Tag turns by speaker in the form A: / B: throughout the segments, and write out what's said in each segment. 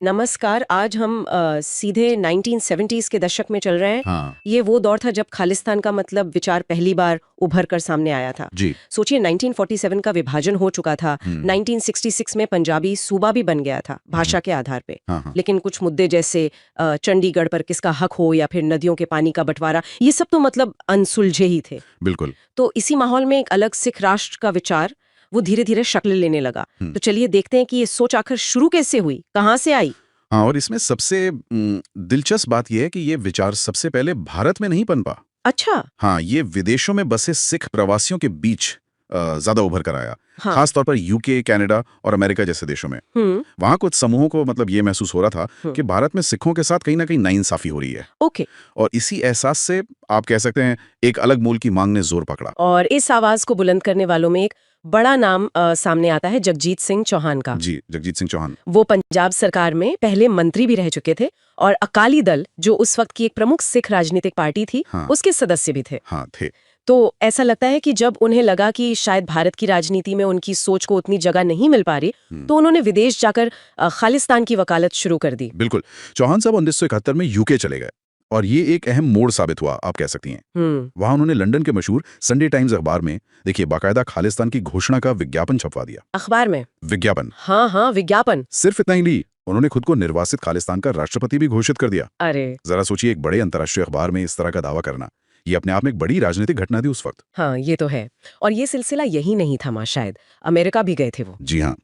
A: नमस्कार। आज हम सीधे 1970s के दशक में चल रहे हैं।
B: हाँ
A: ये वो दौर था जब खालिस्तान का मतलब विचार पहली बार उभर कर सामने आया था।
B: जी।
A: सोचिए 1947 का विभाजन हो चुका था। 1966 में पंजाबी सूबा भी बन गया था भाषा के आधार पे।
B: हाँ
A: लेकिन कुछ मुद्दे जैसे चंडीगढ़ पर किसका हक हो या फिर नदियों के पानी का बंटवारा, ये सब तो मतलब अनसुलझे ही थे।
B: बिल्कुल।
A: तो इसी माहौल में एक अलग सिख राष्ट्र का विचार वो धीरे धीरे शक्ल लेने लगा। तो चलिए देखते हैं कि ये सोच आखिर शुरू कैसे हुई, कहाँ से आई।
B: हाँ, और इसमें सबसे दिलचस्प बात यह है कि ये विचार सबसे पहले भारत में नहीं पनपा।
A: अच्छा।
B: हाँ, ये विदेशों में बसे सिख प्रवासियों के बीच ज्यादा उभर कर आया।
A: हाँ।
B: खास तौर पर यूके, कनाडा और अमेरिका जैसे देशों में। वहाँ कुछ समूहों को मतलब ये महसूस हो रहा था कि भारत में सिखों के साथ कहीं ना कहीं नाइंसाफी हो रही है।
A: ओके।
B: और इसी एहसास से आप कह सकते हैं एक अलग मूल की मांग ने जोर पकड़ा।
A: और इस आवाज को बुलंद करने वालों में एक बड़ा नाम सामने आता है, जगजीत सिंह चौहान का।
B: जी, जगजीत सिंह चौहान।
A: वो पंजाब सरकार में पहले मंत्री भी रह चुके थे और अकाली दल, जो उस वक्त की एक प्रमुख सिख राजनीतिक पार्टी थी,
B: हाँ।
A: उसके सदस्य भी थे।
B: हाँ थे।
A: तो ऐसा लगता है कि जब उन्हें लगा कि शायद भारत की राजनीति में उनकी सोच को उतनी जगह नहीं मिल पा रही, तो उन्होंने विदेश जाकर खालिस्तान की वकालत शुरू कर दी।
B: बिल्कुल। चौहान साहब 1971 में यूके चले गए और ये एक अहम मोड़ साबित हुआ, आप कह सकती हैं। वहां उन्होंने लंदन के मशहूर संडे टाइम्स अखबार में देखिए बाकायदा खालिस्तान की घोषणा का विज्ञापन छपवा दिया।
A: अखबार में?
B: विज्ञापन।
A: हाँ, विज्ञापन।
B: सिर्फ इतना ही नहीं, उन्होंने खुद को निर्वासित खालिस्तान का राष्ट्रपति भी घोषित कर दिया।
A: अरे
B: जरा सोचिए, एक बड़े अंतर्राष्ट्रीय अखबार में इस तरह का दावा करना, ये अपने आप में एक बड़ी राजनीतिक घटना थी उस वक्त।
A: हाँ, ये तो है। और ये सिलसिला यही नहीं थमा, शायद अमेरिका भी गए थे वो।
B: जी हाँ,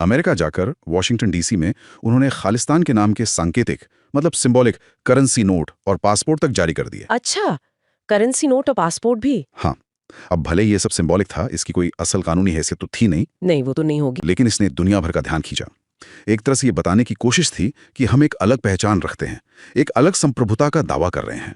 B: अमेरिका जाकर वॉशिंगटन डीसी में उन्होंने खालिस्तान के नाम के सांकेतिक मतलब सिंबॉलिक करेंसी नोट और पासपोर्ट तक जारी कर दिए।
A: अच्छा, करेंसी नोट और पासपोर्ट भी?
B: हाँ, अब भले ये सब सिंबॉलिक था, इसकी कोई असल कानूनी हैसियत तो थी नहीं,
A: वो तो नहीं होगी।
B: लेकिन इसने दुनिया भर का ध्यान खींचा। एक तरह से ये बताने की कोशिश थी कि हम एक अलग पहचान रखते हैं, एक अलग संप्रभुता का दावा कर रहे हैं।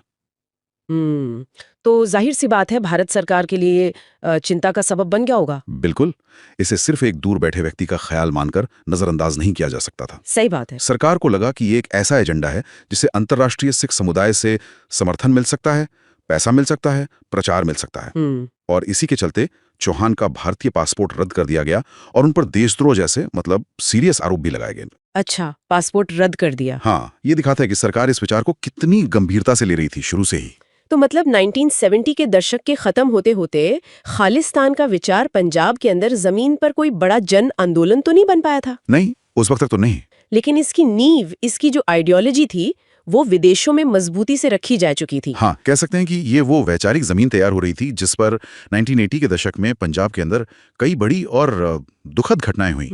A: तो जाहिर सी बात है भारत सरकार के लिए चिंता का सबब बन गया होगा।
B: बिल्कुल। इसे सिर्फ एक दूर बैठे व्यक्ति का ख्याल मानकर नजरअंदाज नहीं किया जा सकता था।
A: सही बात है।
B: सरकार को लगा कि ये एक ऐसा एजेंडा है जिसे अंतर्राष्ट्रीय सिख समुदाय से समर्थन मिल सकता है, पैसा मिल सकता है, प्रचार मिल सकता है। और इसी के चलते चौहान का भारतीय पासपोर्ट रद्द कर दिया गया और उन पर देशद्रोह जैसे मतलब सीरियस आरोप भी लगाए गए।
A: अच्छा, पासपोर्ट रद्द कर दिया।
B: हाँ, ये दिखाता है कि सरकार इस विचार को कितनी गंभीरता से ले रही थी शुरू से ही।
A: तो मतलब 1970 के दशक के खत्म होते होते खालिस्तान का विचार पंजाब के अंदर जमीन पर कोई बड़ा जन आंदोलन तो नहीं बन पाया था?
B: नहीं, उस वक्त तक तो नहीं।
A: लेकिन इसकी नींव, इसकी जो आइडियोलॉजी थी, वो विदेशों में मजबूती से रखी जा चुकी थी।
B: हाँ, कह सकते हैं कि ये वो वैचारिक जमीन तैयार हो रही थी जिस पर 1980 के दशक में पंजाब के अंदर कई बड़ी और दुखद घटनाएं हुई।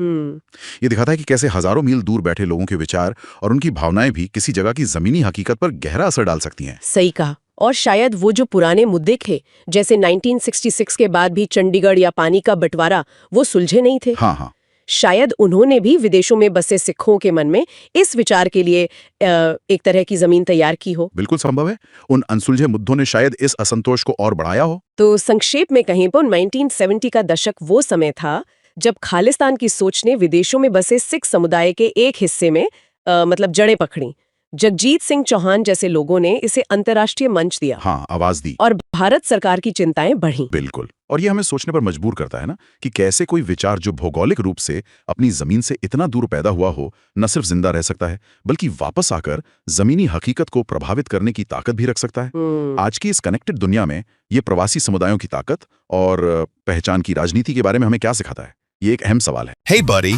B: ये दिखाता है कि कैसे हजारों मील दूर बैठे लोगों के विचार और उनकी भावनाएं भी किसी जगह की जमीनी हकीकत पर गहरा असर डाल सकती हैं।
A: सही कहा। और शायद वो जो पुराने मुद्दे थे, जैसे 1966 के बाद भी चंडीगढ़ या पानी का बंटवारा, वो सुलझे नहीं थे।
B: हाँ,
A: शायद उन्होंने भी विदेशों में बसे सिखों के मन में इस विचार के लिए एक तरह की जमीन तैयार की हो।
B: बिल्कुल संभव है। उन अनसुलझे मुद्दों ने शायद इस असंतोष को और बढ़ाया हो।
A: तो संक्षेप में कहीं पर 1970 का दशक वो समय था जब खालिस्तान की सोच ने विदेशों में बसे सिख समुदाय के एक हिस्से में मतलब जड़ें पकड़ी। जगजीत सिंह चौहान जैसे लोगों ने इसे अंतर्राष्ट्रीय मंच दिया।
B: हाँ, आवाज दी।
A: और भारत सरकार की चिंताएं बढ़ी।
B: बिल्कुल। और ये हमें सोचने पर मजबूर करता है ना कि कैसे कोई विचार जो भौगोलिक रूप से अपनी जमीन से इतना दूर पैदा हुआ हो, न सिर्फ जिंदा रह सकता है बल्कि वापस आकर जमीनी हकीकत को प्रभावित करने की ताकत भी रख सकता है। आज की इस कनेक्टेड दुनिया में ये प्रवासी समुदायों की ताकत और पहचान की राजनीति के बारे में हमें क्या सिखाता है, ये एक अहम सवाल है।
C: Hey buddy,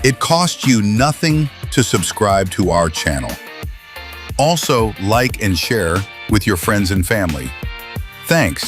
C: it costs you nothing to subscribe to our channel. Also, like and share with your friends and family. Thanks.